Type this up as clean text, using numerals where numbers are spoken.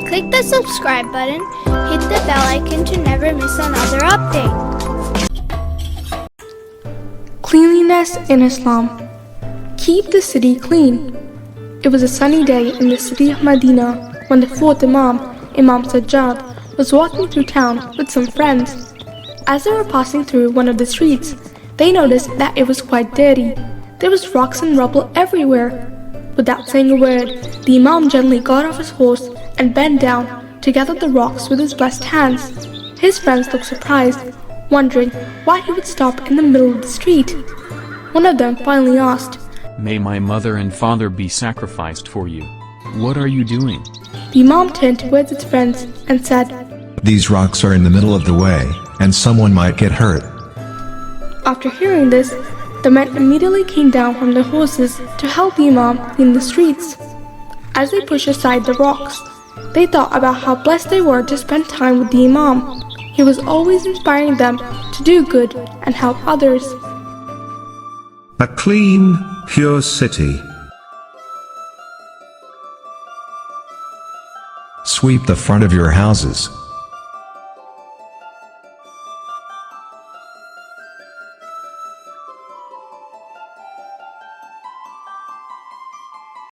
Click the subscribe button, hit the bell icon to never miss another update. Cleanliness in Islam. Keep the city clean. It was a sunny day in the city of Medina when the fourth Imam, Imam Sajjad, was walking through town with some friends. As they were passing through one of the streets, they noticed that it was quite dirty. There was rocks and rubble everywhere. Without saying a word, the Imam gently got off his horse and bent down to gather the rocks with his blessed hands. His friends looked surprised, wondering why he would stop in the middle of the street. One of them finally asked, "May my mother and father be sacrificed for you. What are you doing?" The Imam turned towards his friends and said, "These rocks are in the middle of the way, and someone might get hurt." After hearing this, the men immediately came down from their horses to help the Imam clean the streets. As they pushed aside the rocks, they thought about how blessed they were to spend time with the Imam. He was always inspiring them to do good and help others. A clean, pure city. Sweep the front of your houses.